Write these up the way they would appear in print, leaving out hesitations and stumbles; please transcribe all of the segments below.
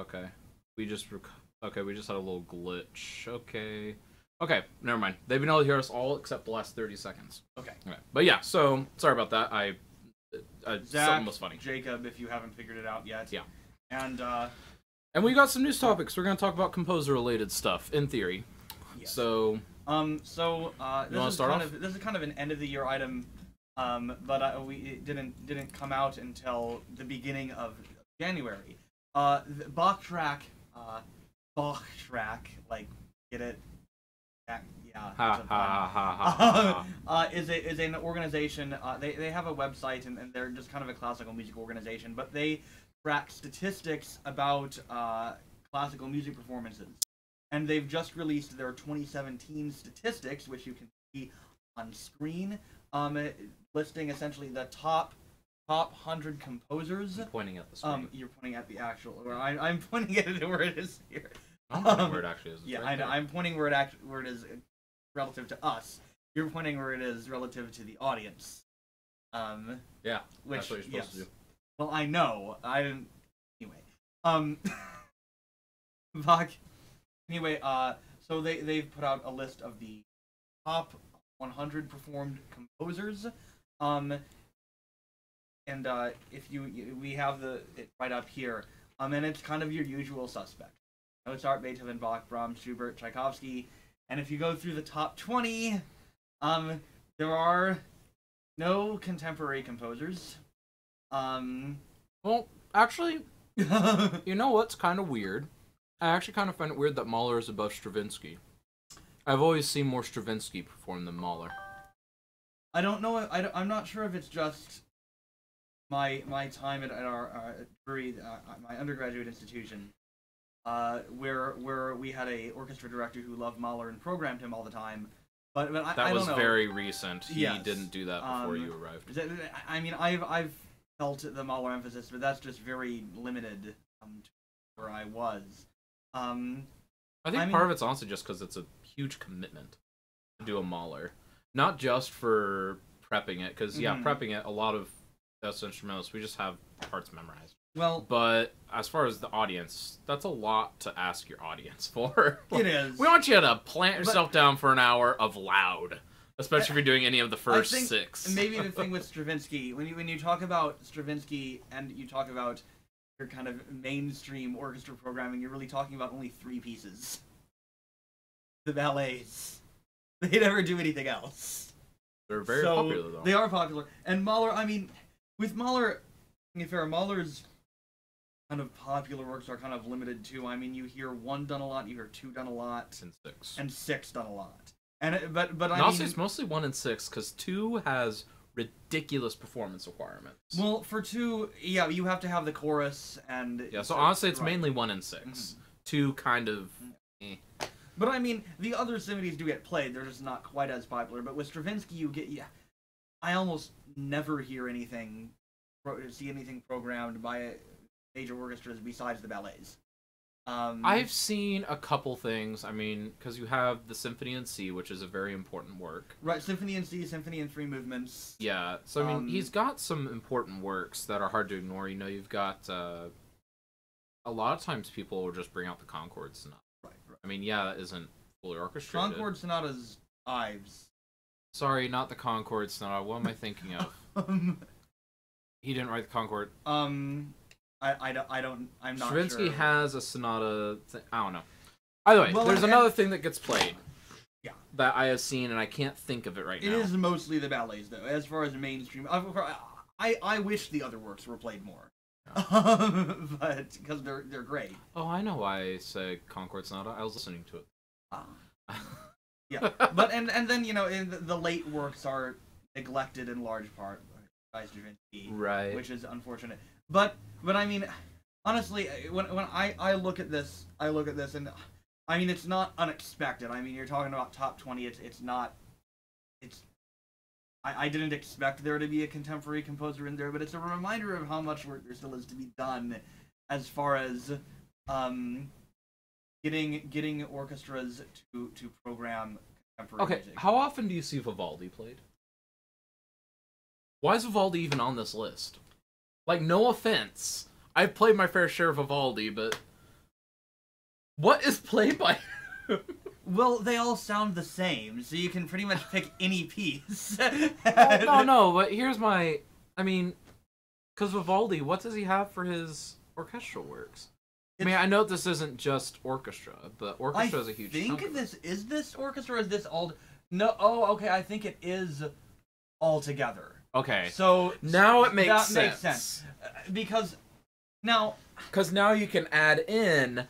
Okay. We just okay, we just had a little glitch. Okay. Okay, never mind. They've been able to hear us all except the last 30 seconds. Okay. But yeah, so sorry about that. Zach, something was funny. Jacob, if you haven't figured it out yet. Yeah. And we got some news topics. We're going to talk about composer related stuff in theory. yes. So this is kind of an end of the year item, but it didn't come out until the beginning of January. The Bachtrack, like, get it? Yeah. Is an organization. They have a website and they're just kind of a classical music organization, but they track statistics about classical music performances. And they've just released their 2017 statistics, which you can see on screen, listing essentially the top 100 composers. I'm pointing at the screen. You're pointing at the actual. I'm pointing at it where it is here. I'm pointing where it actually is. Yeah, right I know. there. I'm pointing where it is relative to us. You're pointing where it is relative to the audience. Yeah, which, that's what you're supposed to do. Well, I know. I didn't. Anyway. Bach. Anyway, so they've put out a list of the top 100 performed composers. And if we have it right up here. And it's kind of your usual suspect. Mozart, Beethoven, Bach, Brahms, Schubert, Tchaikovsky. And if you go through the top 20, there are no contemporary composers. Well, actually, you know what's kind of weird? I actually kind of find it weird that Mahler is above Stravinsky. I've always seen more Stravinsky perform than Mahler. I don't know. I'm not sure if it's just my time at our my undergraduate institution, where we had a orchestra director who loved Mahler and programmed him all the time. But I don't know. Very recent. He Yes. didn't do that before you arrived. I mean, I've felt the Mahler emphasis, but that's just very limited to where I was. I think part of it's honestly just because it's a huge commitment to do a Mahler, not just for prepping it. Because prepping it, a lot of those instrumentals we just have parts memorized. Well, but as far as the audience, that's a lot to ask your audience for. It is. We want you to plant yourself down for an hour of loud, especially if you're doing any of the first six. Maybe the thing with Stravinsky, when you talk about Stravinsky and you talk about your kind of mainstream orchestra programming, you're really talking about only 3 pieces. The ballets. They never do anything else. They're very popular, though. They are popular. And Mahler, I mean, with Mahler, to be fair, Mahler's kind of popular works are kind of limited too. I mean, you hear 1 done a lot, you hear 2 done a lot, and 6 done a lot. And but I mean, mean, it's mostly 1 and 6 because 2 has ridiculous performance requirements. Well, for 2, yeah, you have to have the chorus and so honestly, it's mainly 1 and 6. Mm-hmm. 2 kind of. But I mean, the other symphonies do get played; they're just not quite as popular. But with Stravinsky, you get I almost never hear see anything programmed by major orchestras besides the ballets. I've seen a couple things. I mean, because you have the Symphony in C, which is a very important work. Right, Symphony in C, Symphony in 3 movements. Yeah, so I mean, he's got some important works that are hard to ignore. You know, you've got a lot of times people will just bring out the Concord Sonata. Right. I mean, yeah, that isn't fully orchestrated. Concord Sonatas Ives. Sorry, not the Concord Sonata. What am I thinking of? He didn't write the Concord. I'm not Stravinsky sure. has a sonata. I don't know. Either way, there's another thing that gets played. Yeah. That I have seen, and I can't think of it right now. It is mostly the ballets, though, as far as mainstream. I wish the other works were played more. Yeah. But because they're great. Oh, I know why I say Concord Sonata. I was listening to it. Yeah, but and then the late works are neglected in large part by Stravinsky, right? Which is unfortunate. But I mean, honestly, when I look at this, and I mean, it's not unexpected. I mean, you're talking about top 20. It's not. I didn't expect there to be a contemporary composer in there, but it's a reminder of how much work there still is to be done, as far as getting orchestras to program contemporary music. How often do you see Vivaldi played? Why is Vivaldi even on this list? Like, no offense, I've played my fair share of Vivaldi, but What is played by? Well, they all sound the same, so you can pretty much pick any piece. No, but here's my... I mean, because Vivaldi, what does he have for his orchestral works? I mean, I know this isn't just orchestra, but orchestra is a huge chunk of it. Is this orchestra, or is this all... No, oh, okay, I think it is all together. Okay. So... Now it makes sense. That makes sense. Because now... Because now you can add in...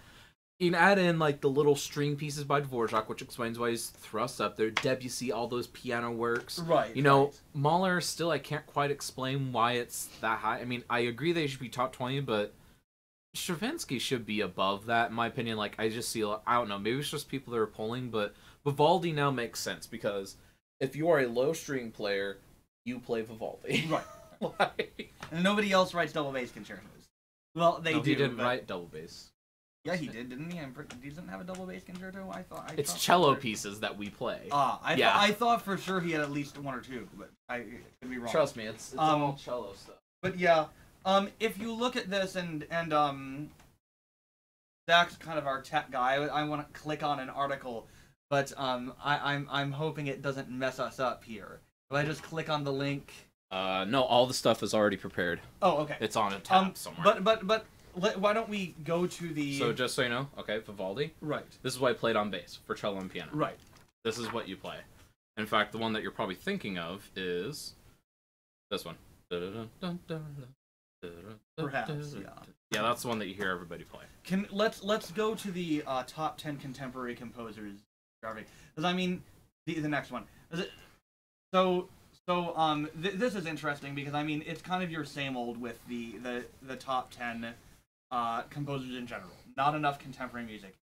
You can add in, like, the little string pieces by Dvorak, which explains why he's thrust up there. Debussy, all those piano works. Right. You know, Mahler, still, I can't quite explain why it's that high. I mean, I agree they should be top 20, but Stravinsky should be above that, in my opinion. Like, I just see, I don't know, maybe it's just people that are polling, but Vivaldi now makes sense, because if you are a low-string player, you play Vivaldi. Right. Like... And nobody else writes double bass concertos. Well, they do. He didn't write double bass. Yeah, he did, didn't he? He doesn't have a double bass concerto. I thought it's cello pieces that we play. I thought for sure he had at least one or two, but I could be wrong. Trust me, it's all cello stuff. But yeah, if you look at this and Zach's kind of our tech guy. I want to click on an article, but I'm hoping it doesn't mess us up here. If I just click on the link. No, all the stuff is already prepared. Oh, okay. It's on a tab somewhere. But. Why don't we go to the... So just so you know, okay, Vivaldi. Right. This is what I played on bass for cello and piano. Right. This is what you play. In fact, the one that you're probably thinking of is this one. Perhaps, yeah. Yeah, that's the one that you hear everybody play. Let's go to the top 10 contemporary composers, because I mean the next one. This is interesting because I mean it's kind of your same old with the top 10 composers in general. Not enough contemporary music.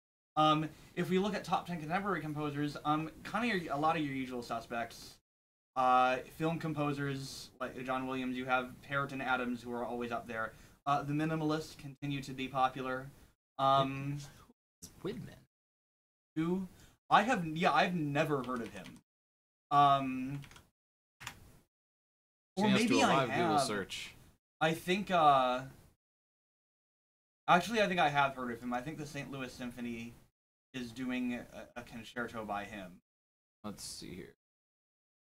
If we look at top 10 contemporary composers, kind of a lot of your usual suspects. Film composers like John Williams, you have Parrott and Adams who are always up there. The minimalists continue to be popular. Whitman. Who? I've never heard of him. Or maybe I have. Google search. I think, actually, I think I have heard of him. I think the St. Louis Symphony is doing a concerto by him. Let's see here.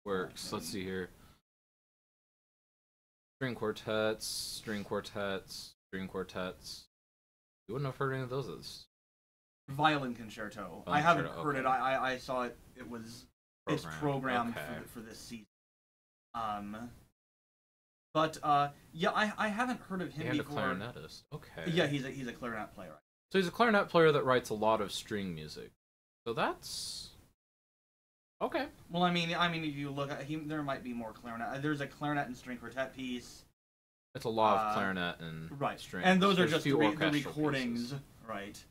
Works. Let's see here. String quartets, string quartets, string quartets. You wouldn't have heard any of those. Violin concerto. I haven't heard it. I saw it. It was... It's programmed for this season. But yeah, I haven't heard of him before. And a clarinetist. Okay. Yeah, he's a clarinet player. So he's a clarinet player that writes a lot of string music. So that's okay. Well, I mean, if you look at him, there might be more clarinet. There's a clarinet and string quartet piece. It's a lot of clarinet and string. And those are just the recordings, pieces. Right?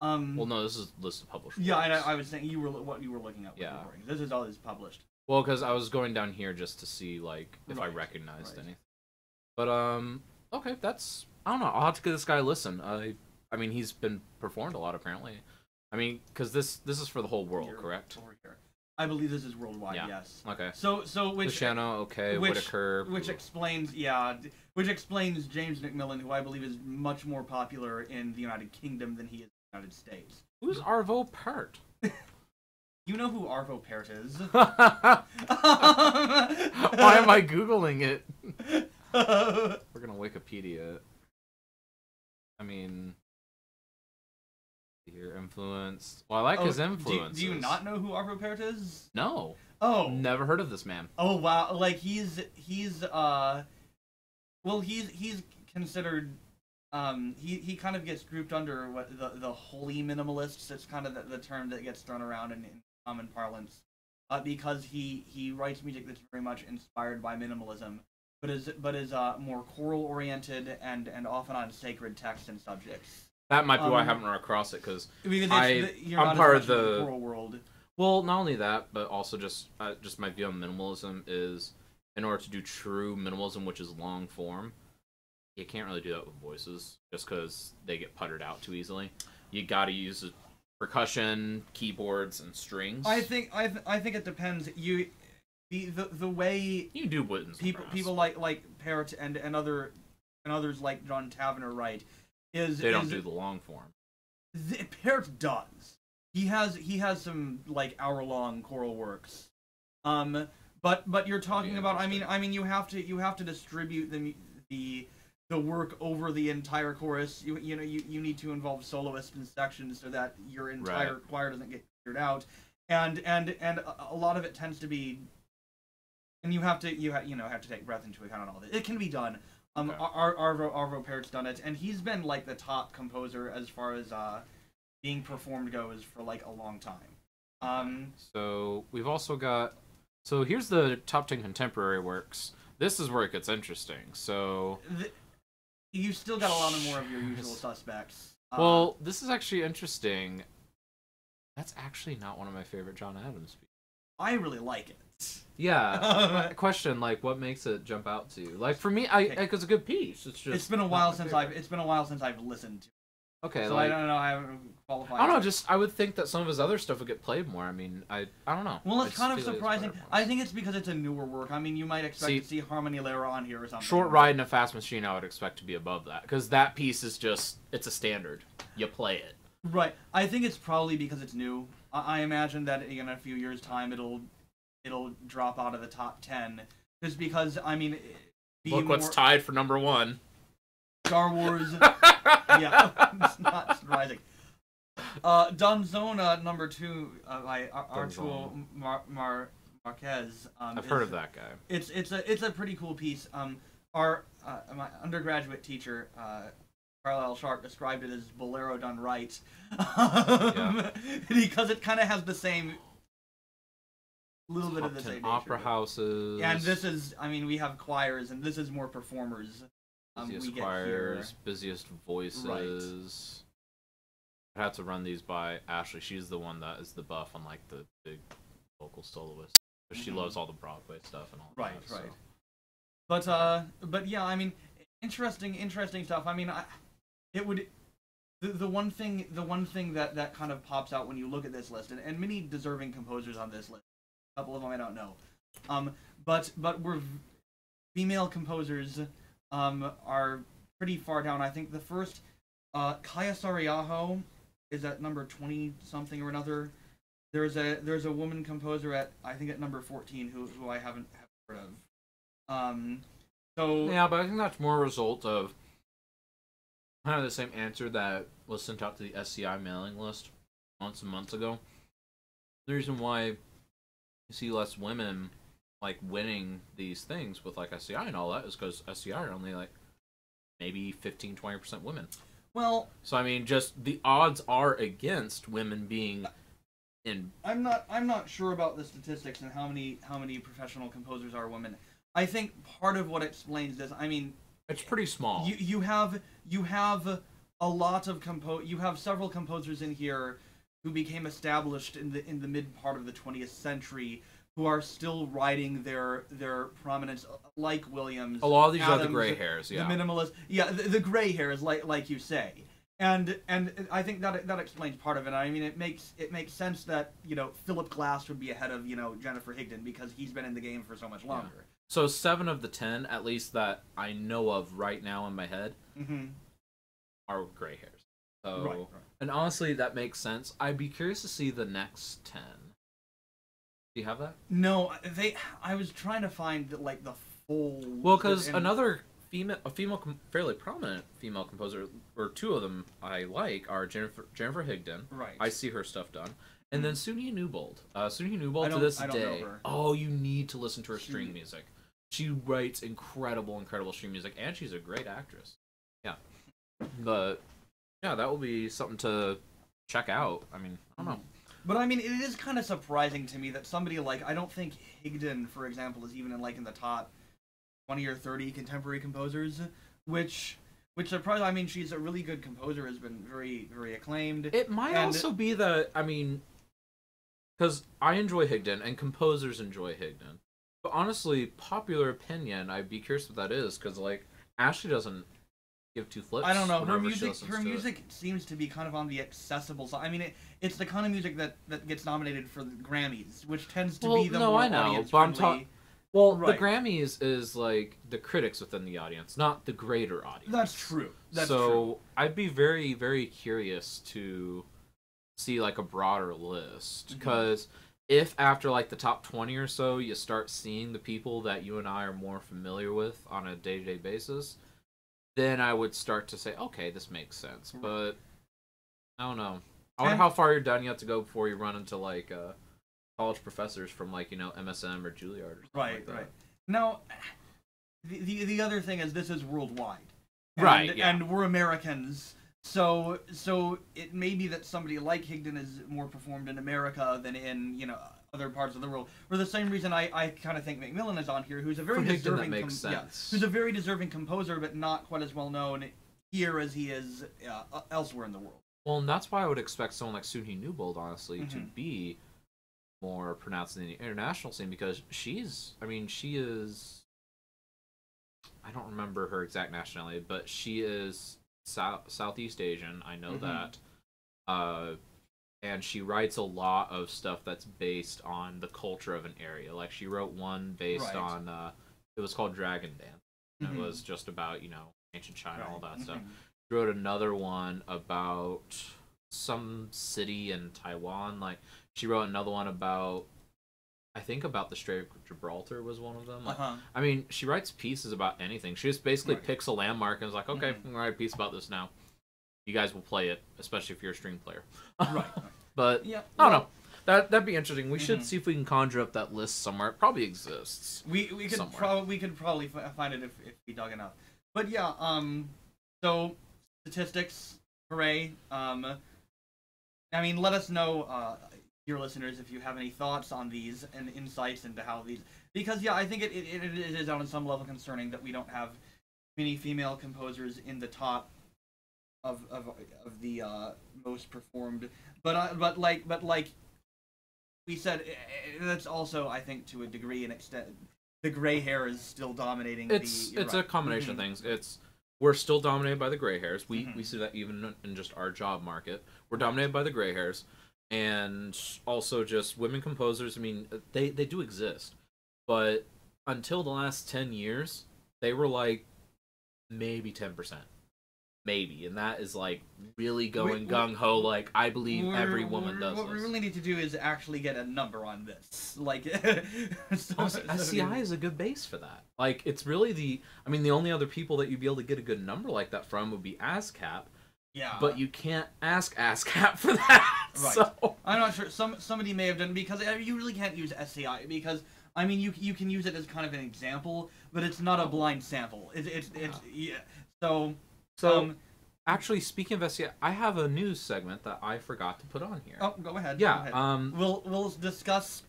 Well, no, this is list of published. Yeah, I was saying what you were looking at. Yeah. Recordings. This is all is published. Well, because I was going down here just to see like if I recognized anything. But okay, that's I don't know. I'll have to give this guy a listen. I mean, he's been performed a lot apparently. I mean, because this is for the whole world, correct? I believe this is worldwide. Yeah. Yes. Okay. So which Luciano, okay, Whitaker, which explains James Macmillan, who I believe is much more popular in the United Kingdom than he is in the United States. Who's Arvo Pärt? You know who Arvo Pärt is? Why am I Googling it? We're gonna Wikipedia. I mean, here influenced. Well, I like his influences. Do you not know who Arvo Pärt is? No. Oh. Never heard of this man. Oh wow! Like he's considered. He kind of gets grouped under what the holy minimalists. It's kind of the term that gets thrown around in common parlance, because he writes music that's very much inspired by minimalism, but is more choral oriented and often on sacred text and subjects. That might be why I haven't run across it because you're I'm part of the choral world. Well, not only that, but also just my view on minimalism is in order to do true minimalism, which is long form. You can't really do that with voices, just because they get puttered out too easily. You got to use percussion, keyboards, and strings. I think it depends. The way you do buttons. People like Parrott and others like John Tavener write is they don't do the long form. Peart does. He has some like hour-long choral works. But you're talking about. I mean, you have to distribute the work over the entire chorus. You need to involve soloists and sections so that your entire choir doesn't get cleared out, and a lot of it tends to be. And you have to take breath into account on all this. It can be done. Arvo Päirt's done it, and he's been like the top composer as far as being performed goes for like a long time. So we've also got. So here's the top 10 contemporary works. This is where it gets interesting. So you still got a lot more of your usual suspects. Well, this is actually interesting. That's actually not one of my favorite John Adams pieces. I really like it. Yeah. Question, like, what makes it jump out to you? Like, for me, it's a good piece. It's been a while since I've listened to it. Okay, so like, I don't know. I haven't qualified. I don't know. Just I would think that some of his other stuff would get played more. I mean, I don't know. Well, it's kind of surprising. I think it's because it's a newer work. I mean, you might expect to see Harmony Lera on here or something. Short Ride in a Fast Machine, I would expect to be above that because that piece is just it's a standard. You play it. Right. I think it's probably because it's new. I imagine that in a few years' time it'll drop out of the top 10 just because I mean. Look what's tied for number 1. Star Wars. Yeah, it's not surprising. Danzona number 2 by Arturo Marquez. I've heard of that guy. It's a pretty cool piece. My undergraduate teacher, Carlisle Sharp, described it as Bolero done right. Because it kind of has the same little bit of the same opera houses. And this is, I mean, we have choirs, and this is more performers. Busiest choirs, busiest voices. Right. I had to run these by Ashley. She's the one that is the buff on like the big vocal soloist. But she loves all the Broadway stuff and all that. Right. So. But yeah, I mean, interesting stuff. I mean, it would. The one thing that kind of pops out when you look at this list, and many deserving composers on this list. A couple of them I don't know. But we're female composers. Are pretty far down. I think the first, Kaya Sariaho is at number 20 something or another. There's a woman composer at I think at number 14 who I haven't heard of. So yeah, but I think that's more a result of kind of the same answer that was sent out to the SCI mailing list months and months ago. The reason why you see less women like winning these things with like SCI and all that is because SCI are only like maybe 15-20% women. Well, so I mean, just the odds are against women being in. I'm not sure about the statistics and how many professional composers are women. I think part of what explains this. I mean, it's pretty small. You have a lot of you have several composers in here who became established in the mid part of the 20th century. Who are still riding their prominence, like Williams. A lot of these Adams, are the gray hairs, yeah. The minimalist, yeah, the gray hairs, like you say, and I think that explains part of it. I mean, it makes sense that Philip Glass would be ahead of Jennifer Higdon because he's been in the game for so much longer. Yeah. So 7 of the 10, at least that I know of right now in my head, are gray hairs. So, right. And honestly, that makes sense. I'd be curious to see the next 10. Do you have that? No, I was trying to find like the full. Well, because another fairly prominent female composer, or 2 of them I like, are Jennifer Higdon. Right. I see her stuff done, and then Sonia Newbold. Sonia Newbold to this day. Oh, you need to listen to her string music. She writes incredible string music, and she's a great actress. Yeah, but yeah, that will be something to check out. I mean, I don't know. But I mean, it is kind of surprising to me that somebody like I don't think Higdon, for example, is even in the top 20 or 30 contemporary composers, which surprised. I mean, she's a really good composer, has been very very acclaimed. It might also be that because I enjoy Higdon and composers enjoy Higdon, but honestly, popular opinion, I'd be curious what that is because Ashley doesn't give 2 flips. I don't know. Her music seems to be kind of on the accessible side. I mean, it's the kind of music that gets nominated for the Grammys, which tends to be the more audience friendly. Well, Right. the Grammys is like the critics within the audience, not the greater audience. That's true. That's so true. I'd be very, very curious to see like a broader list, because if after like the top 20 or so you start seeing the people that you and I are more familiar with on a day-to-day basis, then I would start to say, okay, this makes sense. But I don't know. I wonder how far you're done you have to go before you run into like college professors from like, you know, MSM or Juilliard or something like that. Right. Now, the other thing is this is worldwide, Right? And we're Americans, so it may be that somebody like Higdon is more performed in America than in, you know, other parts of the world. For the same reason, I kind of think Macmillan is on here, who's a very deserving, who's a very deserving composer, but not quite as well known here as he is elsewhere in the world. Well, and that's why I would expect someone like Sunhee Newbold, honestly, to be more pronounced in the international scene, because she is, I don't remember her exact nationality, but she is Southeast Asian, I know that, and she writes a lot of stuff that's based on the culture of an area. Like, she wrote one based on, it was called Dragon Dance, and it was just about, you know, ancient China, all that stuff. She wrote another one about some city in Taiwan. Like, she wrote another one about, I think about the Strait of Gibraltar was one of them. Like, I mean, she writes pieces about anything. She just basically picks a landmark and is like, okay, I'm going to write a piece about this now. You guys will play it, especially if you're a string player. But, I don't know. That'd be interesting. We should see if we can conjure up that list somewhere. It probably exists. We could probably find it if we dug enough. But yeah, so statistics, hooray. I mean, let us know, your listeners, if you have any thoughts on these and insights into how these, because yeah, I think it is on some level concerning that we don't have many female composers in the top of the most performed. But like we said, that's also, I think, to a degree and extent, the gray hair is still dominating. It's a combination of things. We're still dominated by the gray hairs. We see that even in just our job market. We're dominated by the gray hairs. And also just women composers. I mean, they do exist. But until the last 10 years, they were like maybe 10%. Maybe. And that is like really going gung-ho, like I believe every woman does What we really need to do is actually get a number on this. Like, SCI is a good base for that. Like, it's really the only other people that you'd be able to get a good number like that from would be ASCAP. Yeah. But you can't ask ASCAP for that. Right. So. I'm not sure. Somebody may have done, because you really can't use SCI, because I mean you can use it as kind of an example, but it's not a blind sample. It's yeah. So actually, speaking of SCI, I have a news segment that I forgot to put on here. Oh, go ahead. Yeah. Go ahead. We'll discuss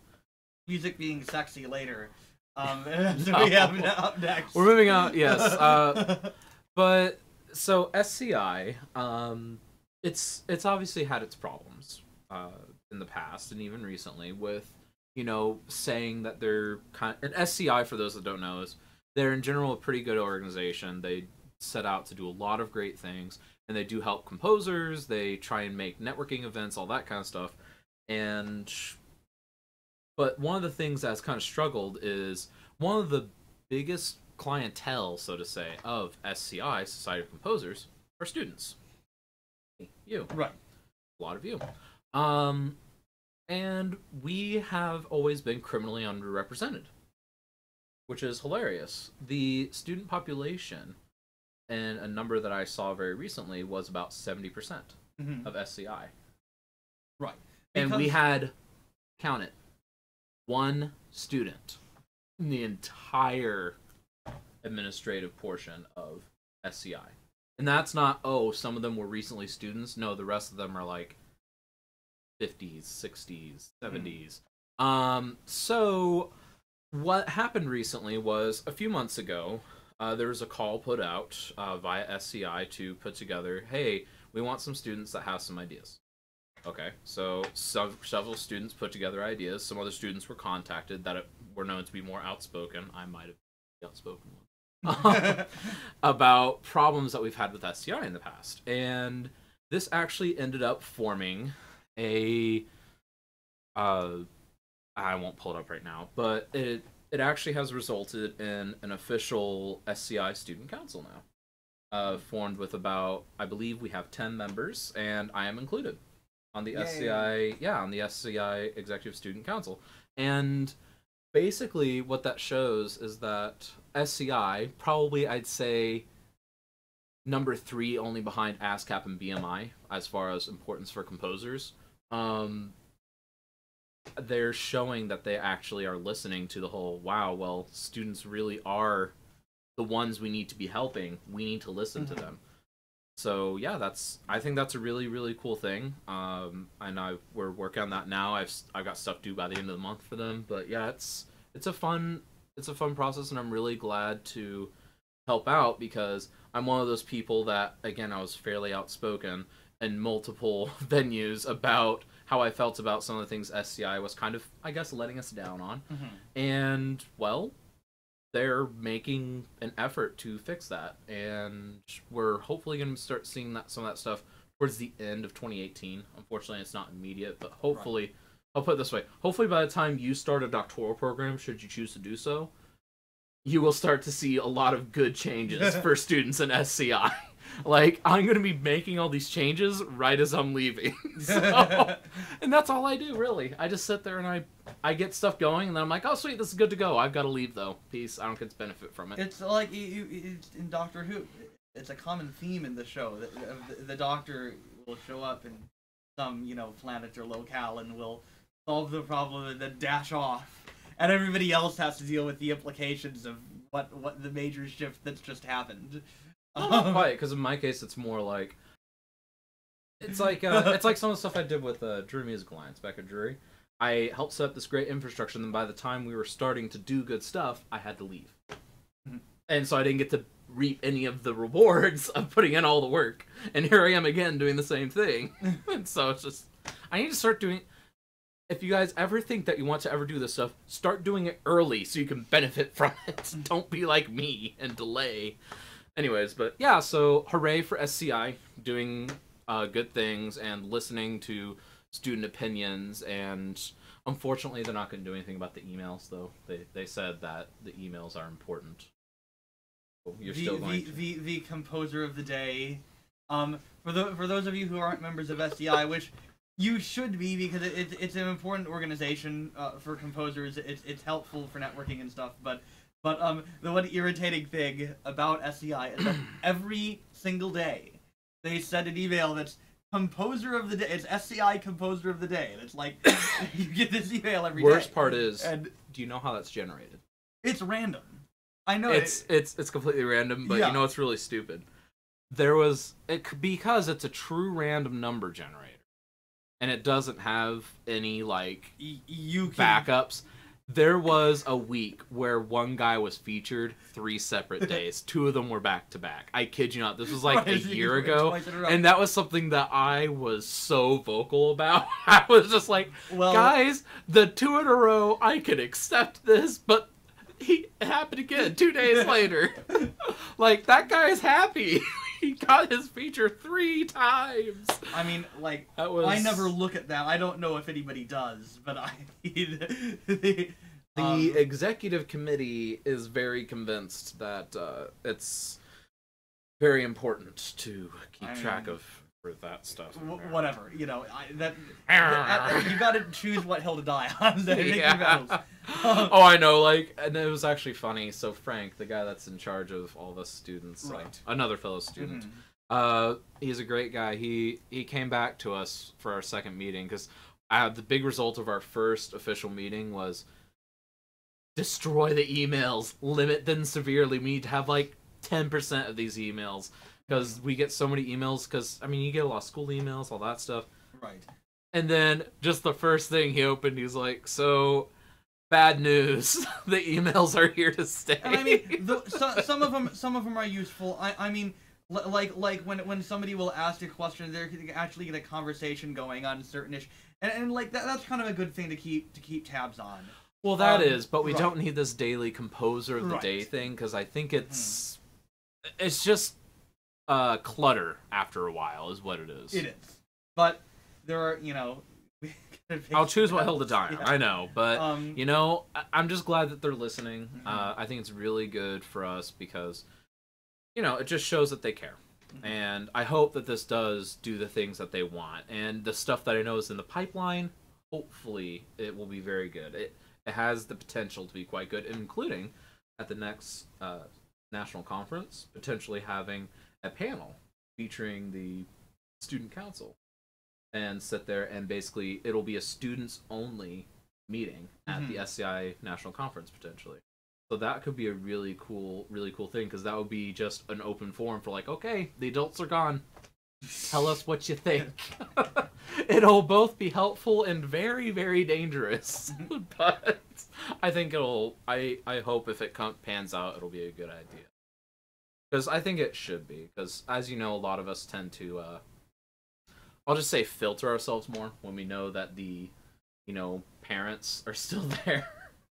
music being sexy later. So we have up next. We're moving on. Yes. But so SCI, it's obviously had its problems in the past and even recently with, you know, saying that they're and SCI, for those that don't know, is they're in general a pretty good organization. They set out to do a lot of great things, and they do help composers. They try and make networking events, all that kind of stuff. But one of the things that's kind of struggled is one of the biggest clientele, so to say, of SCI, Society of Composers, are students. You. Right. A lot of you. And we have always been criminally underrepresented, which is hilarious. The student population, and a number that I saw very recently, was about 70% of SCI. Right. And we had, count it, one student in the entire administrative portion of SCI. And that's not, some of them were recently students. No, the rest of them are like 50s, 60s, 70s. So what happened recently was, a few months ago, there was a call put out via SCI to put together, hey, we want some students that have some ideas. Okay, so several students put together ideas. Some other students were contacted that were known to be more outspoken. I might have been the outspoken one. About problems that we've had with SCI in the past. And this actually ended up forming a... I won't pull it up right now, but it actually has resulted in an official SCI student council now, formed with about, I believe we have 10 members, and I am included on the SCI Executive Student Council. And basically what that shows is that SCI, probably I'd say number 3 only behind ASCAP and BMI as far as importance for composers, they're showing that they actually are listening to the whole, wow, well, students really are the ones we need to be helping. We need to listen to them. So yeah, I think that's a really, really cool thing. And we're working on that now. I've got stuff due by the end of the month for them. But yeah, it's a fun process, and I'm really glad to help out because I'm one of those people that, again, I was fairly outspoken in multiple venues about how I felt about some of the things SCI was kind of, I guess, letting us down on. And well, they're making an effort to fix that, and we're hopefully going to start seeing some of that stuff towards the end of 2018. Unfortunately, it's not immediate, but hopefully, I'll put it this way, hopefully by the time you start a doctoral program, should you choose to do so, you will start to see a lot of good changes for students in SCI. Like, I'm going to be making all these changes right as I'm leaving. So, and that's all I do, really. I just sit there and I get stuff going, and then I'm like, oh, sweet, this is good to go. I've got to leave, though. Peace. I don't get to benefit from it. It's like it's in Doctor Who. It's a common theme in the show. The Doctor will show up in some, planet or locale and will solve the problem and then dash off. And everybody else has to deal with the implications of what the major shift that's just happened. Not quite, because in my case, it's more like it's like some of the stuff I did with Drury Music Alliance back at Drury. I helped set up this great infrastructure, and then by the time we were starting to do good stuff, I had to leave, and so I didn't get to reap any of the rewards of putting in all the work. And here I am again doing the same thing. And so it's just, I need to start doing. If you guys ever think that you want to ever do this stuff, start doing it early so you can benefit from it. Don't be like me and delay. Anyways, but yeah, so hooray for SCI doing good things and listening to student opinions. And unfortunately, they're not going to do anything about the emails, though. They said that the emails are important. So you're still going to... the composer of the day. For those of you who aren't members of SCI, which you should be, because it's an important organization for composers. It's helpful for networking and stuff, But the one irritating thing about SCI is that every single day they send an email that's composer of the day. It's SCI composer of the day. And it's like, you get this email every day. Worst part is, do you know how that's generated? It's random. I know it's completely random, but you know it's really stupid. Because it's a true random number generator, and it doesn't have any backups. There was a week where one guy was featured 3 separate days. 2 of them were back to back. I kid you not. This was like a year ago. And that was something that I was so vocal about. I was just like, guys, the 2 in a row, I can accept this, but it happened again 2 days later. Like, that guy's happy. He got his feature 3 times. I mean, I never look at that. I don't know if anybody does, but the executive committee is very convinced that it's very important to keep track of for that stuff. Whatever, you got to choose what hill to die on. Oh, I know. And it was actually funny. So Frank, the guy that's in charge of all the students, another fellow student, he's a great guy. He came back to us for our second meeting because the big result of our first official meeting was destroy the emails, limit them severely. We need to have 10% of these emails. Because we get so many emails, you get a lot of school emails, all that stuff. Right. And then, just the first thing he opened, he's like, so, bad news. The emails are here to stay. And some of them are useful. When somebody will ask a question, they can actually get a conversation going on certain issues. And that's kind of a good thing to keep tabs on. Well, that is, but we don't need this daily composer of the day thing, because I think it's just... clutter after a while is what it is. It is. But there are, I'll choose what hill to die on. Yeah. I know, but you know, I'm just glad that they're listening. I think it's really good for us because, you know, it just shows that they care. And I hope that this does do the things that they want. And the stuff that I know is in the pipeline, hopefully it will be very good. It has the potential to be quite good, including at the next national conference, potentially having a panel featuring the student council and sit there, and basically it'll be a students only meeting at the SCI national conference potentially. So that could be a really cool thing, because that would be just an open forum for like, okay, the adults are gone, tell us what you think. It'll both be helpful and very, very dangerous. But I think I hope if it pans out, it'll be a good idea. Because I think it should be. Because as you know, a lot of us tend to, I'll just say, filter ourselves more when we know that the, you know, parents are still there.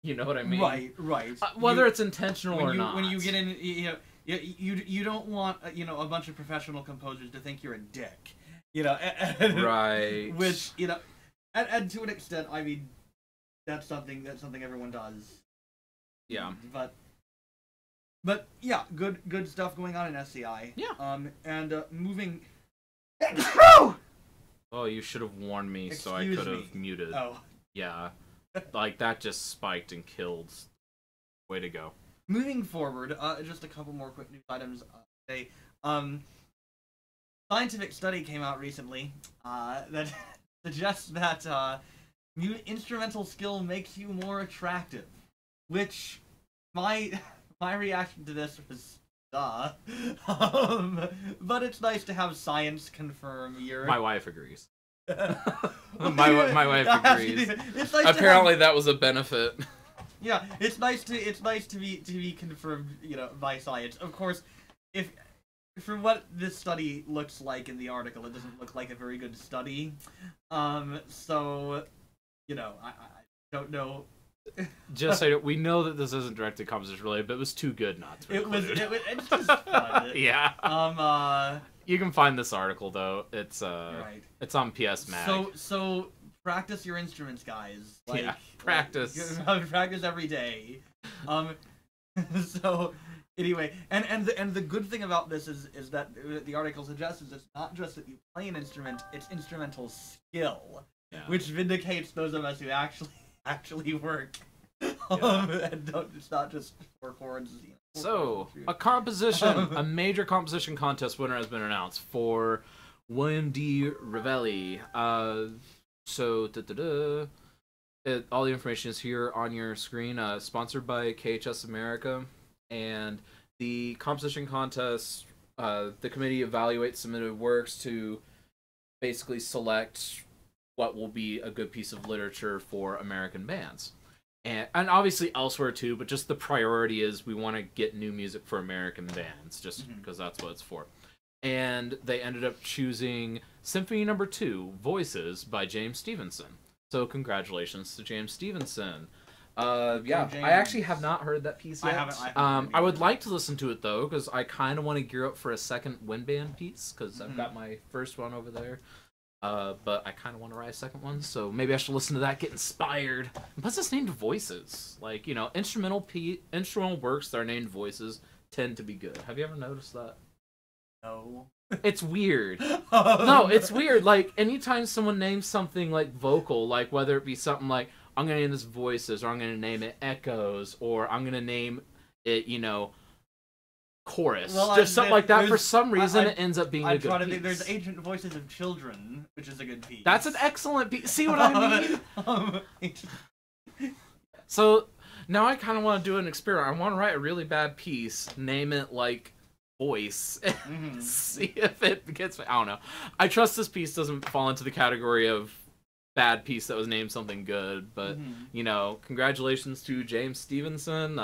You know what I mean? Right. Whether it's intentional or not. When you get in, you don't want a bunch of professional composers to think you're a dick. Right. Which and to an extent, I mean, that's something everyone does. Yeah. But yeah, good stuff going on in SCI. Yeah. And moving. Oh, you should have warned me so I could have muted. Oh. Yeah. Like, that just spiked and killed. Way to go. Moving forward, just a couple more quick news items today. Scientific study came out recently that suggests that instrumental skill makes you more attractive. Which, my reaction to this was, duh. But it's nice to have science confirm your... My wife agrees. my wife agrees. It's nice Apparently that was a benefit. Yeah, it's nice to be confirmed, by science. Of course, if from what this study looks like in the article, it doesn't look like a very good study. So, I don't know. Just so we know that this isn't directly composition related, but it was too good not to include. It's just fun. Yeah. You can find this article though. It's right. It's on PS Mag. So practice your instruments, guys. Yeah, practice. Practice every day. So anyway, and the good thing about this is that the article suggests is it's not just that you play an instrument; it's instrumental skill, which vindicates those of us who actually work. And it's not just four chords. So, a major composition contest winner has been announced for William D. Revelli. All the information is here on your screen. Sponsored by KHS America. And the composition contest, the committee evaluates submitted works to basically select what will be a good piece of literature for American bands. And obviously elsewhere too, but just the priority is we want to get new music for American bands, just because that's what it's for. And they ended up choosing Symphony No. 2, Voices by James Stevenson. So congratulations to James Stevenson. James. I actually have not heard that piece yet. I haven't I would like to listen to it though, because I kind of want to gear up for a second wind band piece, because I've got my first one over there. But I kind of want to write a second one, so maybe I should listen to that, get inspired. And plus, it's named Voices. Like, instrumental works that are named Voices tend to be good. Have you ever noticed that? No. It's weird. No, it's weird. Like, anytime someone names something like vocal, like whether it be something like, I'm going to name this Voices, or I'm going to name it Echoes, or I'm going to name it, chorus, just something like that. For some reason, it ends up being a good piece. There's Ancient Voices of Children, which is a good piece. That's an excellent piece. See what I mean? So now I kind of want to do an experiment. I want to write a really bad piece, name it like Voice, and see if it gets. I don't know. I trust this piece doesn't fall into the category of bad piece that was named something good, but congratulations to James Stevenson.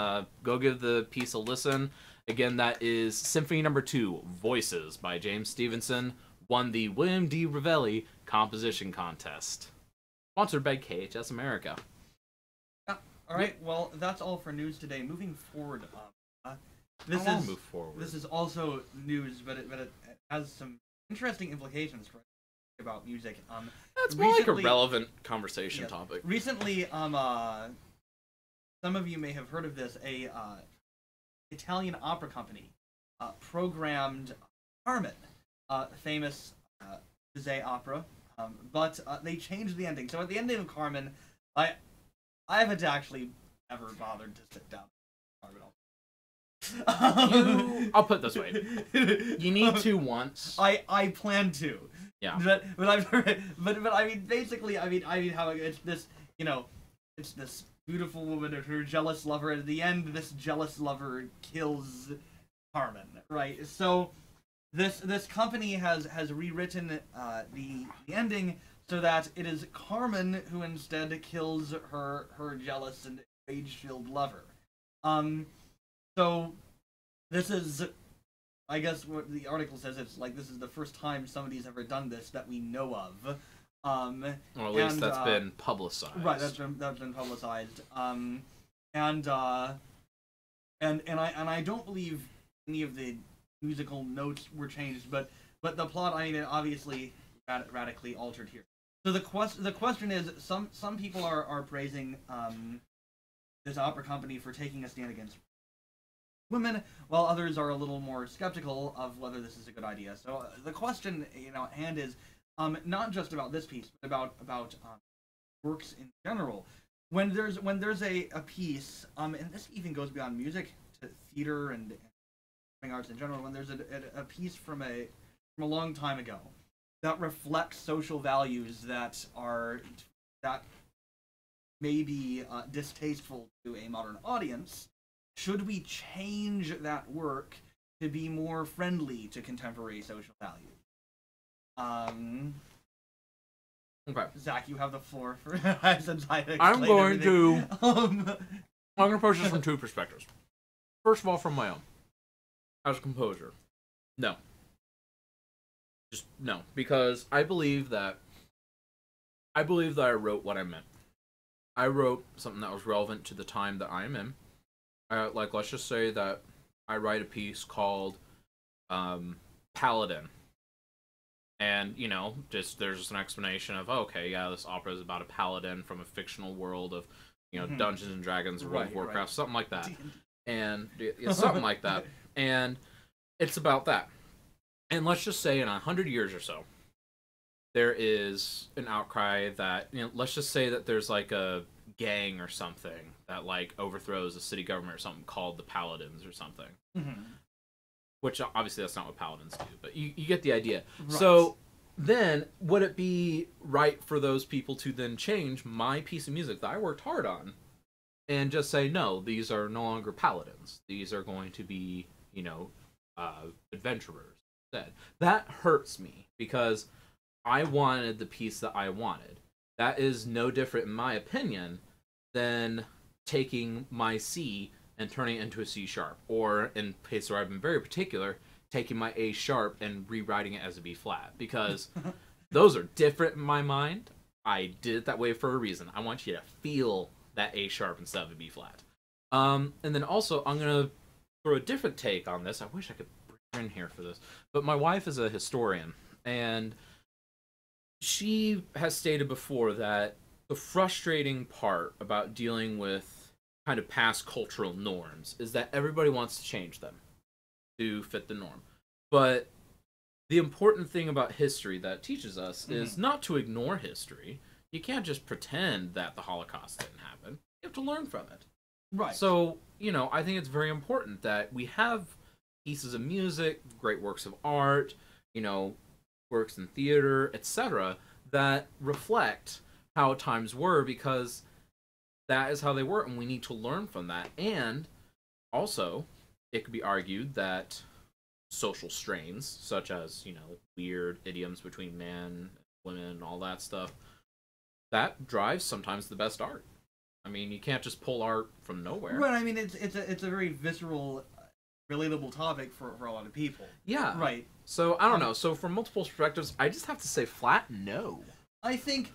Go give the piece a listen. Again, that is Symphony No. 2, Voices by James Stevenson, won the William D. Revelli Composition Contest. Sponsored by KHS America. Yeah. All right, well, that's all for news today. Moving forward, this is also news, but it has some interesting implications for us. about music. That's more like a relevant conversation topic. Recently, some of you may have heard of this. A Italian opera company programmed Carmen, famous Bizet opera, but they changed the ending. So at the ending of Carmen, I haven't actually ever bothered to sit down with Carmen. I'll put it this way: you need to once. I plan to. Yeah. But I mean, basically, I mean how it's this, it's this beautiful woman and her jealous lover. At the end, this jealous lover kills Carmen, right? So this company has rewritten the ending so that it is Carmen who instead kills her jealous and rage-filled lover. So this is, I guess what the article says, it's like this is the first time somebody's ever done this that we know of. Or at least that's been publicized. Right, that's been publicized. And I don't believe any of the musical notes were changed, but the plot, I mean, obviously radically altered here. So the question is, some people are praising this opera company for taking a stand against women, while others are a little more skeptical of whether this is a good idea. So the question, at hand is not just about this piece, but about works in general. When there's a piece, and this even goes beyond music to theater and arts in general. When there's a piece from a long time ago that reflects social values that may be distasteful to a modern audience, should we change that work to be more friendly to contemporary social values? Okay. Zach, you have the floor for since I'm going to approach this from two perspectives. First of all, from my own. As a composer. No. Just no. Because I believe that I wrote what I meant. I wrote something that was relevant to the time that I am in. Let's just say that I write a piece called Paladin. And, there's just an explanation of, this opera is about a paladin from a fictional world of, Dungeons and Dragons, World of Warcraft, something like that. And something like that. And it's about that. And let's just say in 100 years or so, there is an outcry that, let's just say that there's like a gang or something that like overthrows a city government or something called the Paladins or something. Mm-hmm. Which obviously that's not what Paladins do, but you get the idea. Right. So then would it be right for those people to then change my piece of music that I worked hard on and just say, no, these are no longer Paladins. These are going to be, adventurers instead. That hurts me because I wanted the piece that I wanted. That is no different, in my opinion, than taking my C and turning it into a C sharp, or in case where I've been very particular, taking my A sharp and rewriting it as a B flat, because those are different in my mind. I did it that way for a reason. I want you to feel that A sharp instead of a B flat. And then also, I'm gonna throw a different take on this. I wish I could bring her in here for this, but my wife is a historian, and she has stated before that the frustrating part about dealing with kind of past cultural norms is that everybody wants to change them to fit the norm. But the important thing about history that it teaches us is not to ignore history. You can't just pretend that the Holocaust didn't happen. You have to learn from it. Right. So, I think it's very important that we have pieces of music, great works of art, works in theater, etc., that reflect how times were, because that is how they were, and we need to learn from that. And also, it could be argued that social strains, such as, weird idioms between men, women, all that stuff, that drives sometimes the best art. I mean, you can't just pull art from nowhere. Right, I mean, it's a very visceral, relatable topic for a lot of people. Yeah. Right. So, I don't know. So, from multiple perspectives, I just have to say flat no. I think,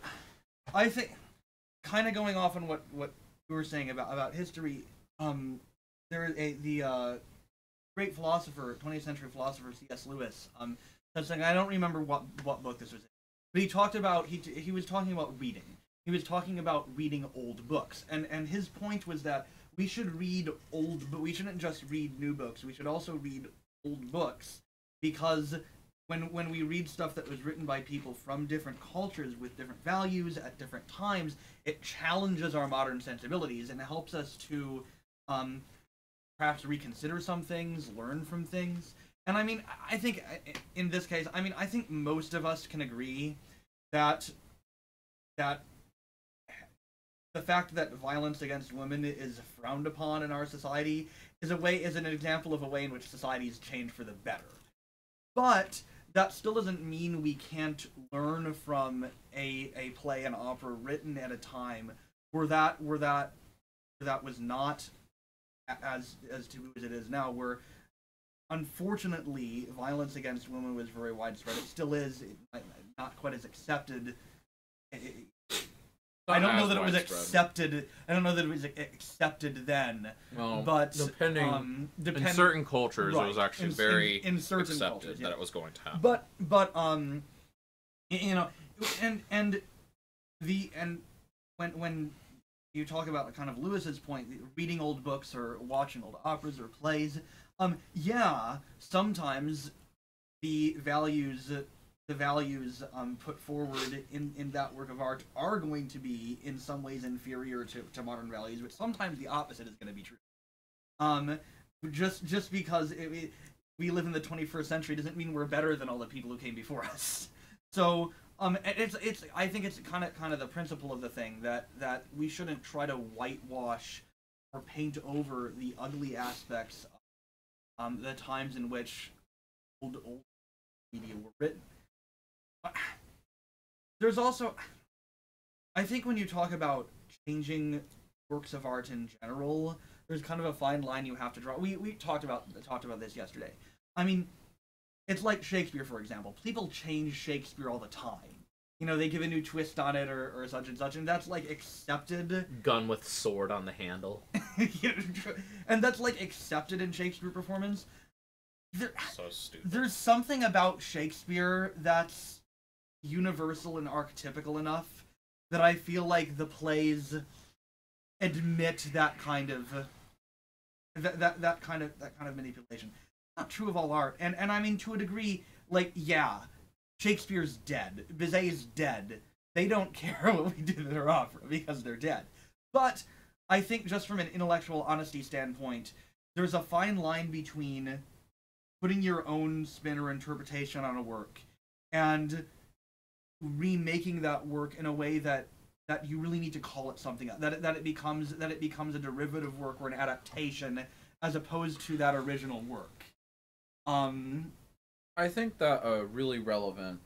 kind of going off on what you were saying about history, there is the great philosopher, 20th century philosopher C.S. Lewis, said something. I don't remember what book this was in, But he talked about he was talking about reading. He was talking about reading old books, and his point was that we should read old, but we shouldn't just read new books. We should also read old books, because when we read stuff that was written by people from different cultures with different values at different times, it challenges our modern sensibilities and it helps us to perhaps reconsider some things, learn from things. And I mean, I think in this case, I mean, I think most of us can agree that the fact that violence against women is frowned upon in our society is an example of a way in which society's changed for the better. But that still doesn't mean we can't learn from a play, an opera written at a time where that was not as taboo as it is now, where unfortunately violence against women was very widespread. It still is, not quite as accepted. I don't know that it was accepted. I don't know that it was accepted then. Well, but depending in certain cultures, right, it was actually very in certain accepted cultures, that it was going to happen. But you know, and when you talk about kind of Lewis's point, reading old books or watching old operas or plays, yeah, sometimes the values put forward in that work of art are going to be in some ways inferior to modern values, but sometimes the opposite is going to be true. Just because we live in the 21st century doesn't mean we're better than all the people who came before us. So it's I think it's kind of the principle of the thing that we shouldn't try to whitewash or paint over the ugly aspects of the times in which old media were written. There's also, I think when you talk about changing works of art in general, there's kind of a fine line you have to draw. We talked about this yesterday. I mean, it's like Shakespeare, for example. People change Shakespeare all the time. You know, they give a new twist on it or such, and that's like accepted. Gun with sword on the handle. And that's like accepted in Shakespeare performance. So stupid. There's something about Shakespeare that's universal and archetypical enough that I feel like the plays admit that kind of that kind of manipulation. Not true of all art, and I mean, to a degree, like, yeah, Shakespeare's dead, Bizet's dead. They don't care what we do to their opera because they're dead. But I think just from an intellectual honesty standpoint, there's a fine line between putting your own spin or interpretation on a work and remaking that work in a way that you really need to call it something, that it becomes a derivative work or an adaptation as opposed to that original work. I think that a really relevant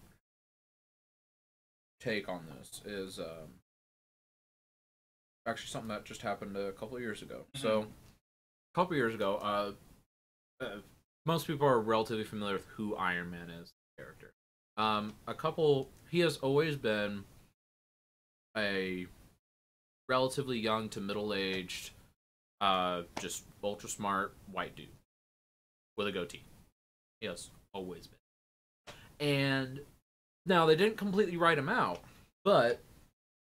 take on this is actually something that just happened a couple of years ago. Mm-hmm. So, a couple of years ago, most people are relatively familiar with who Iron Man is, the character. He has always been a relatively young to middle-aged, just ultra-smart white dude with a goatee. He has always been. And now, they didn't completely write him out, but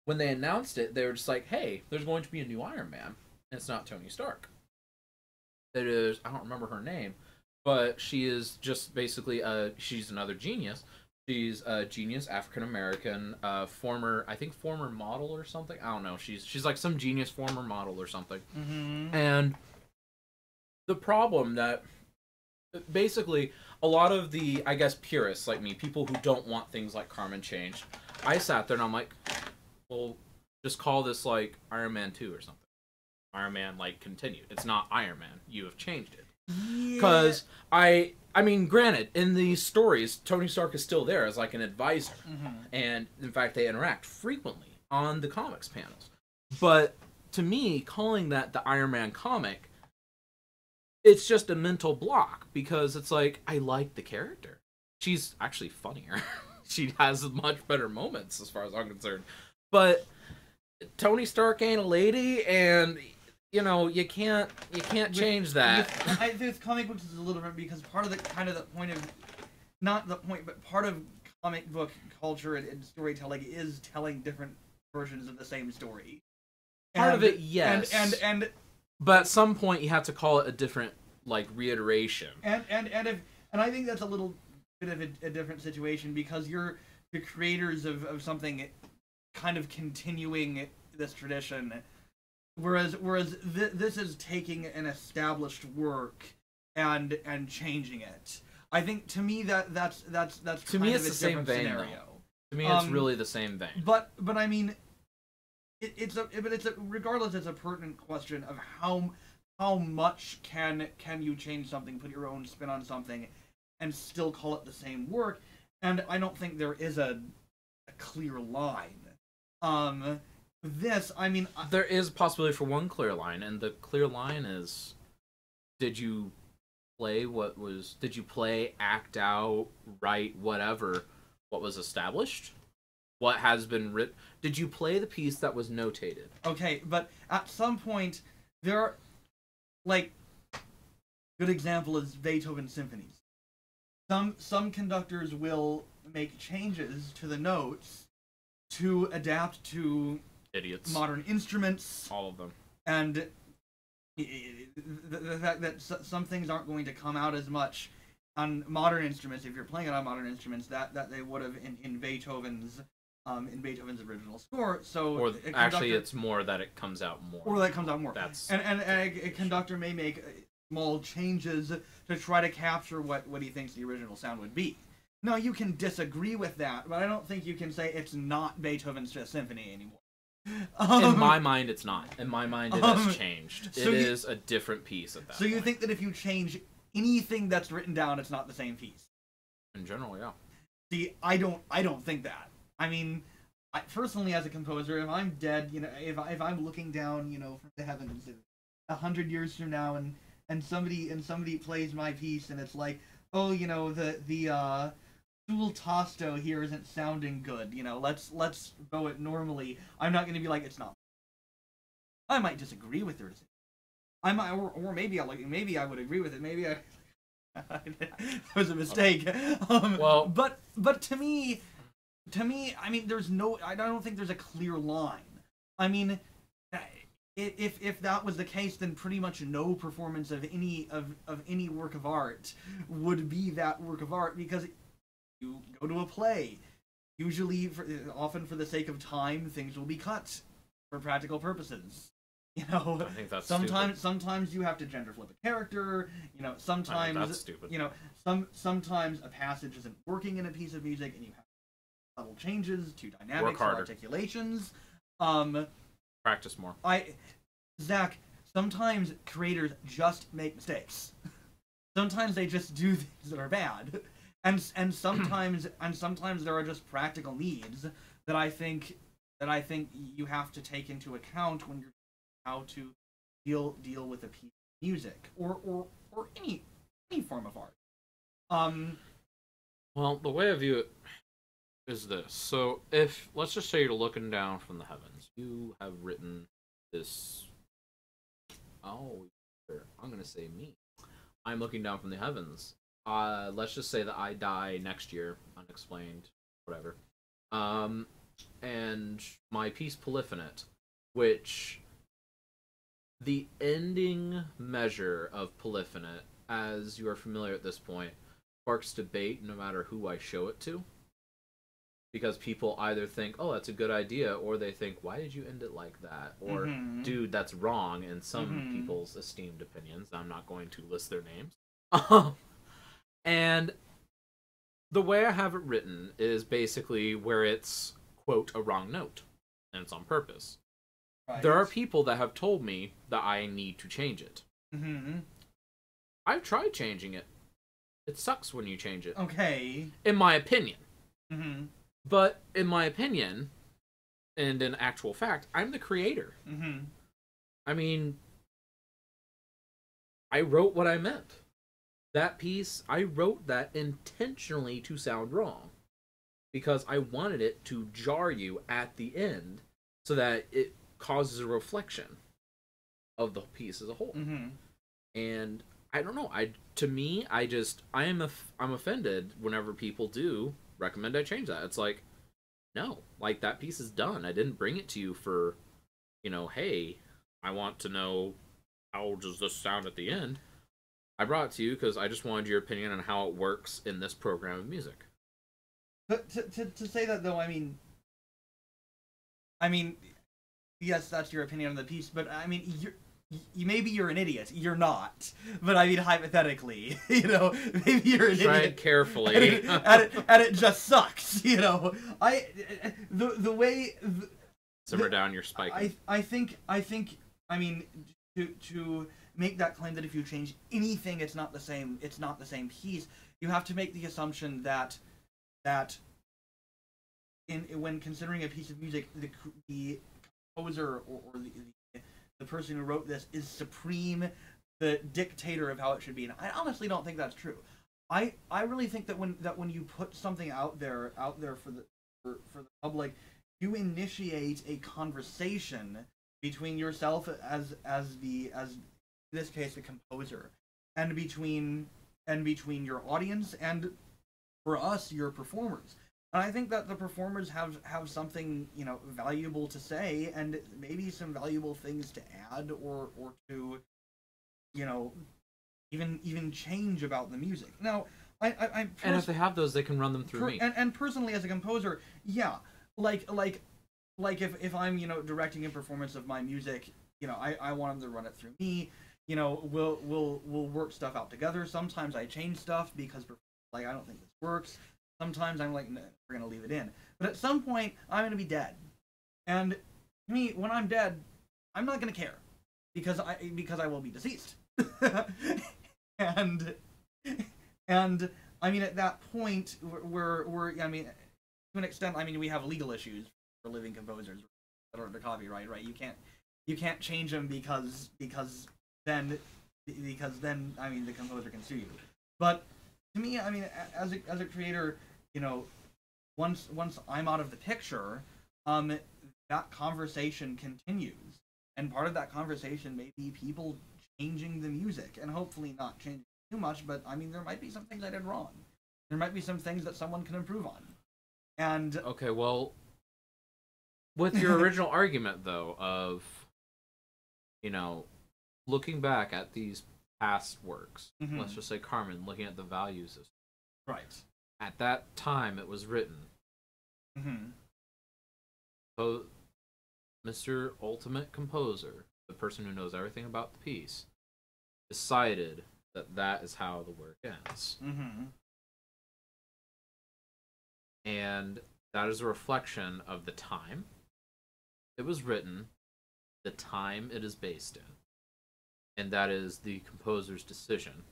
when they announced it, they were just like, hey, there's going to be a new Iron Man, and it's not Tony Stark. It is, I don't remember her name, but she is just basically, she's another genius. She's a genius African-American, former model or something. I don't know. She's like some genius former model or something. Mm-hmm. And the problem that, basically, a lot of the, I guess, purists like me, people who don't want things like Carmen changed, I sat there and I'm like, well, just call this like Iron Man 2 or something. Iron Man, like, continued. It's not Iron Man. You have changed it. Because I mean, granted, in these stories, Tony Stark is still there as like an advisor, and in fact, they interact frequently on the comics panels. But to me, calling that the Iron Man comic, it's just a mental block because it's like, I like the character. She's actually funnier. She has much better moments as far as I'm concerned. But Tony Stark ain't a lady, and you know, you can't change that. This comic books is a little different because part of the kind of the point of, not the point, but part of comic book culture and storytelling is telling different versions of the same story. Part of it, yes. And but at some point you have to call it a different reiteration. And I think that's a little bit of a different situation, because you're the creators of something kind of continuing this tradition, whereas this is taking an established work and changing it. I think, to me, that's to me it's the same vein scenario. To me it's really the same vein. But I mean, it's a regardless, it's a pertinent question of how much can you change something, put your own spin on something, and still call it the same work. And I don't think there is a clear line. There is a possibility for one clear line, and the clear line is, did you play, act out, write, whatever, what was established? What has been written? Did you play the piece that was notated? Okay, but at some point, there are, good example is Beethoven symphonies. Some conductors will make changes to the notes to adapt to idiots, modern instruments, all of them, and the fact that some things aren't going to come out as much on modern instruments, if you're playing it on modern instruments, that they would have in Beethoven's original score. So, or actually, it's more that it comes out more. Or that comes out more. That's and a conductor may make small changes to try to capture what he thinks the original sound would be. Now, you can disagree with that, but I don't think you can say it's not Beethoven's Fifth Symphony anymore. In my mind, it's not. In my mind, it has changed. So it is a different piece at that point. So you think that if you change anything that's written down, it's not the same piece? In general, yeah. See, I don't think that. I mean, personally, as a composer, if I'm dead, if I'm looking down, from the heavens, 100 years from now, and somebody plays my piece, and it's like, oh, the Sul Tasto here isn't sounding good. Let's bow it normally. I'm not going to be like, it's not. I might disagree with their decision. I might, or maybe I would agree with it. Maybe that was a mistake. But to me, I mean, I don't think there's a clear line. I mean, if that was the case, then pretty much no performance of any work of art would be that work of art, because you go to a play, usually often for the sake of time, things will be cut for practical purposes. I think that's sometimes you have to gender flip a character. Sometimes that's stupid. Sometimes a passage isn't working in a piece of music, and you have subtle changes to dynamics or articulations. Practice more. Zach, sometimes creators just make mistakes. Sometimes they just do things that are bad, and sometimes there are just practical needs that I think you have to take into account when you're how to deal with a piece of music or any form of art. Well, the way I view it is this. So if, let's just say you're looking down from the heavens, you have written this, I'm going to say me. I'm looking down from the heavens. Let's just say that I die next year, unexplained, whatever. And my piece Polyphonet, which the ending measure of Polyphonet, as you are familiar at this point, sparks debate no matter who I show it to. Because people either think, oh, that's a good idea, or they think, why did you end it like that? Or, dude, that's wrong in some people's esteemed opinions. I'm not going to list their names. And the way I have it written is basically where it's, quote, a wrong note. And it's on purpose. Right. There are people that have told me that I need to change it. I've tried changing it. It sucks when you change it. Okay. In my opinion. But in my opinion, and in actual fact, I'm the creator. I mean, I wrote what I meant. That piece, I wrote that intentionally to sound wrong. Because I wanted it to jar you at the end so that it causes a reflection of the piece as a whole. And I don't know. To me, I'm offended whenever people do recommend I change that. It's like, no, like that piece is done. I didn't bring it to you for, hey, I want to know how does this sound at the end. I brought it to you because I just wanted your opinion on how it works in this program of music. But to say that though, I mean, yes, that's your opinion on the piece, but I mean, maybe you're an idiot. You're not. But I mean, hypothetically, maybe you're an Try idiot. It carefully. and it just sucks, the way. Simmer down your spike. I think, I mean, to make that claim that if you change anything, it's not the same piece, you have to make the assumption that when considering a piece of music, the composer or the person who wrote this is supreme, the dictator of how it should be. And I honestly don't think that's true. I really think that when you put something out there for the public, you initiate a conversation between yourself as in this case the composer, and between your audience, and for us, your performers. And I think that the performers have something valuable to say, and maybe some valuable things to add or to even change about the music. Now, and if they have those, they can run them through me. And personally, as a composer, yeah, like if I'm directing a performance of my music, I want them to run it through me. We'll work stuff out together. Sometimes I change stuff because I don't think this works. Sometimes I'm like, no, we're gonna leave it in. But at some point, I'm gonna be dead, and me, when I'm dead, I'm not gonna care because I will be deceased. and I mean, at that point, we're I mean, to an extent, I mean, we have legal issues for living composers under copyright, right? You can't change them because then I mean, the composer can sue you. But to me, I mean, as a creator, once I'm out of the picture, that conversation continues, and part of that conversation may be people changing the music, and hopefully not changing too much. But I mean, there might be some things I did wrong. There might be some things that someone can improve on. And okay, well, with your original argument though of, looking back at these past works, let's just say Carmen, looking at the value system. Right. At that time it was written. So, Mr. Ultimate Composer, the person who knows everything about the piece, decided that is how the work ends. And that is a reflection of the time it was written, the time it is based in. And that is the composer's decision.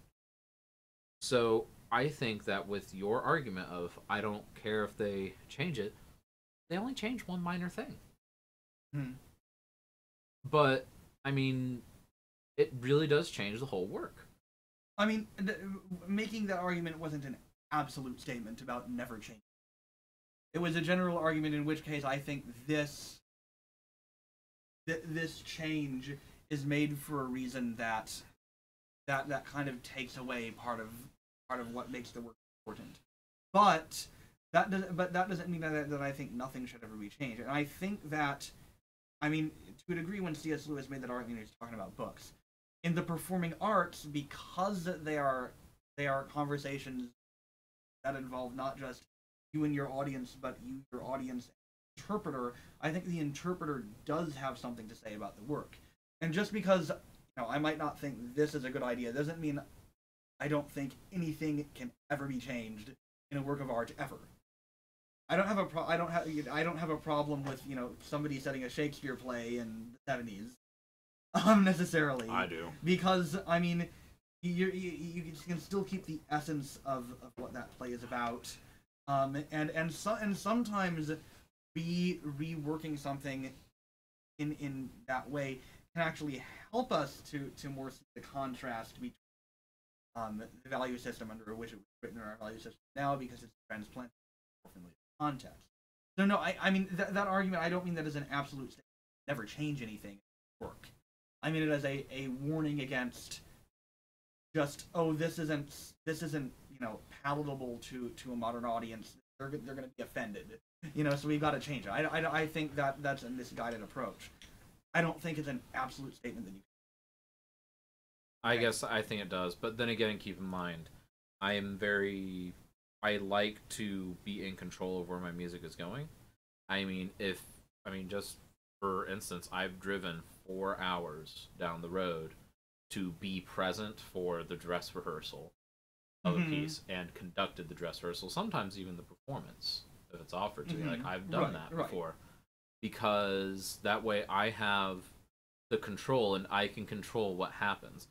So I think that with your argument of I don't care if they change it, they only change one minor thing. But I mean, it really does change the whole work. I mean, making that argument wasn't an absolute statement about never changing. It was a general argument, in which case I think this change is made for a reason that kind of takes away part of what makes the work important. But that doesn't mean that I think nothing should ever be changed. And I think that, I mean, to a degree, when C.S. Lewis made that argument, he was talking about books. In the performing arts, because they are conversations that involve not just you and your audience, but you, your audience, interpreter, I think the interpreter does have something to say about the work. And just because I might not think this is a good idea doesn't mean I don't think anything can ever be changed in a work of art ever. I don't have a problem with somebody setting a Shakespeare play in the 70s, necessarily. I do, because I mean, you can still keep the essence of what that play is about, and sometimes reworking something in that way can actually help us to more see the contrast between the value system under which it was written in our value system now, because it's transplanted from the context. So no, I mean that argument, I don't mean that as an absolute statement. Never change anything in work. I mean it as a warning against just, oh, this isn't palatable to a modern audience. They're going to be offended, so we've got to change it. I think that's a misguided approach. I don't think it's an absolute statement that you. I guess I think it does, but then again, keep in mind, I like to be in control of where my music is going. Just for instance, I've driven 4 hours down the road to be present for the dress rehearsal of a piece and conducted the dress rehearsal, sometimes even the performance if it's offered to me. Like, I've done that before, because that way I have the control and I can control what happens.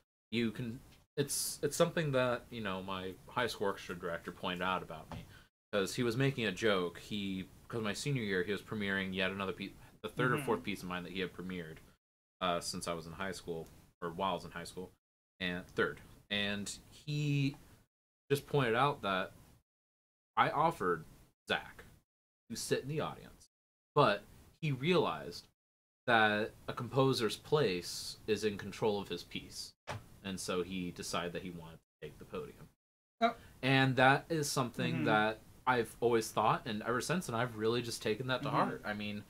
It's something that my high school orchestra director pointed out about me, because he was making a joke. Because my senior year he was premiering yet another piece, the third or fourth piece of mine that he had premiered since I was in high school, or while I was in high school, and he just pointed out that I offered Zach to sit in the audience, but he realized that a composer's place is in control of his piece, and so he decided that he wanted to take the podium. Oh. And that is something that I've always thought, and ever since, and I've really just taken that to heart. I mean,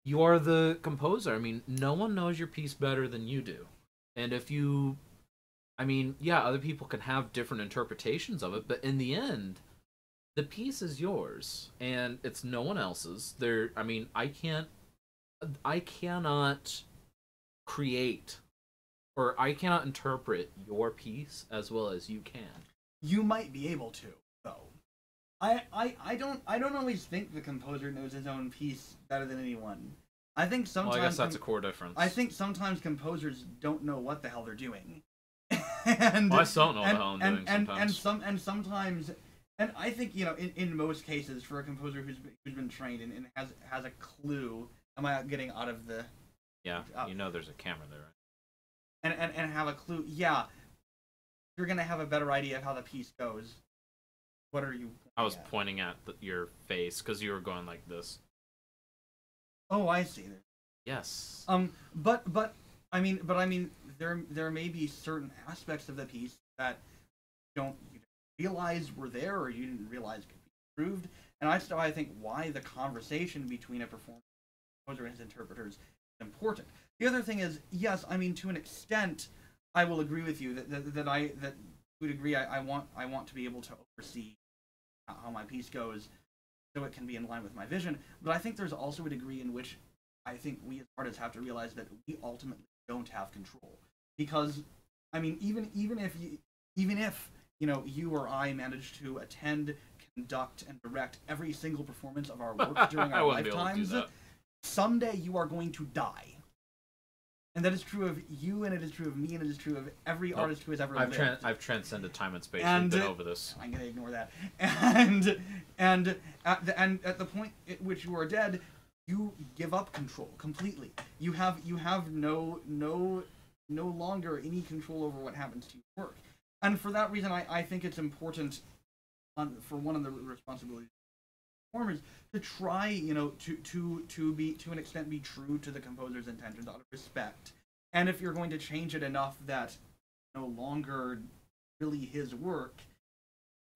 you are the composer. I mean, no one knows your piece better than you do. And if you... other people can have different interpretations of it, but in the end, the piece is yours, and it's no one else's. I cannot create, or I cannot interpret your piece as well as you can. You might be able to, though. I don't always think the composer knows his own piece better than anyone. I think sometimes... Well, I guess that's a core difference. I think sometimes composers don't know what the hell they're doing. I still don't know what the hell I'm doing sometimes. And sometimes... And I think, in most cases, for a composer who's been trained and has a clue... Am I getting out of the... Yeah, there's a camera there, right? And have a clue. Yeah. You're going to have a better idea of how the piece goes. What are you... I was pointing at your face, because you were going like this. Oh, I see. Yes. But there may be certain aspects of the piece that you don't realize were there, or you didn't realize could be improved. And I think why the conversation between a performer and his interpreters is important. The other thing is, yes, to an extent, I will agree with you that to a degree I want to be able to oversee how my piece goes, so it can be in line with my vision. But I think there's also a degree in which I think we as artists have to realize that we ultimately don't have control, because even if you or I manage to attend, conduct, and direct every single performance of our work during our lifetimes, someday you are going to die. And that is true of you, and it is true of me, and it is true of every artist who has ever lived. I've transcended time and space. We've been over this. I'm going to ignore that. And at the point at which you are dead, you give up control completely. You have no longer any control over what happens to your work. And for that reason, I think it's important, for one of the responsibilities of performers, to try, to an extent, be true to the composer's intentions out of respect. And if you're going to change it enough that no longer really his work,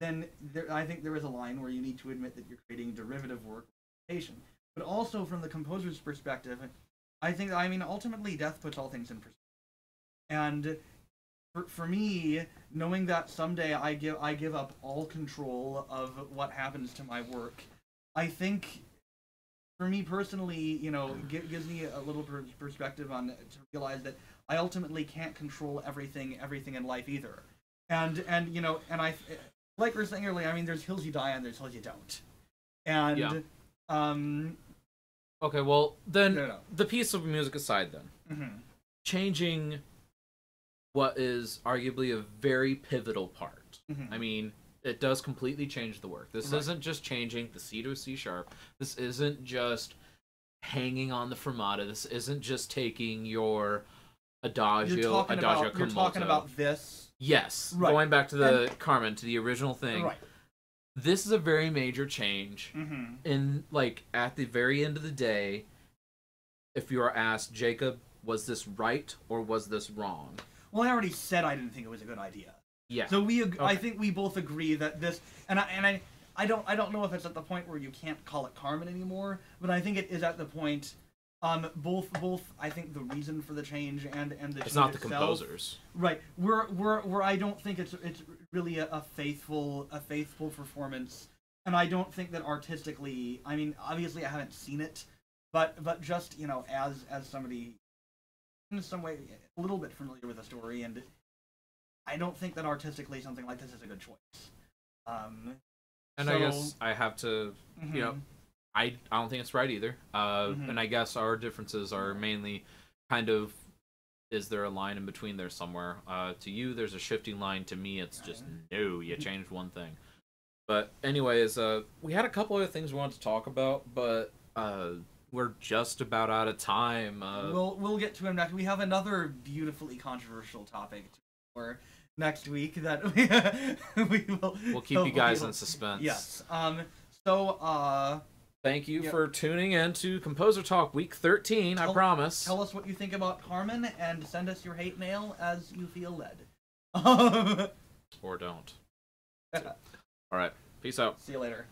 then I think there is a line where you need to admit that you're creating derivative work. But also from the composer's perspective, I think, ultimately death puts all things in perspective. And for me, knowing that someday I give up all control of what happens to my work, I think, for me personally, gives me a little perspective to realize that I ultimately can't control everything in life either. And I, like we were saying earlier, there's hills you die on, there's hills you don't. And, okay, well, then, the piece of music aside then, changing what is arguably a very pivotal part. It does completely change the work. This isn't just changing the C to a C sharp. This isn't just hanging on the fermata. This isn't just taking your adagio con molto. You're talking about this? Yes. Right. Going back to the Carmen, to the original thing. Right. This is a very major change. In, at the very end of the day, if you are asked, Jacob, was this right or was this wrong? Well, I already said I didn't think it was a good idea. Yeah. So I think we both agree that this, and I don't know if it's at the point where you can't call it Carmen anymore, but I think it is at the point. Both I think the reason for the change and the it's change not the itself, composers, right? Where I don't think it's really a faithful performance, and I don't think that artistically. I mean, obviously I haven't seen it, but just as somebody in some way a little bit familiar with the story, and I don't think that artistically something like this is a good choice. And I guess I have to, I don't think it's right either. And I guess our differences are mainly kind of, is there a line in between there somewhere? To you, there's a shifting line. To me, it's just, no, you changed one thing. But anyways, we had a couple other things we wanted to talk about, but we're just about out of time. We'll get to him next. We have another beautifully controversial topic for next week that we'll keep you guys in suspense. Yes. Thank you for tuning in to Composer Talk Week 13, I promise. Tell us what you think about Carmen, and send us your hate mail as you feel led. Or don't. Alright, peace out. See you later.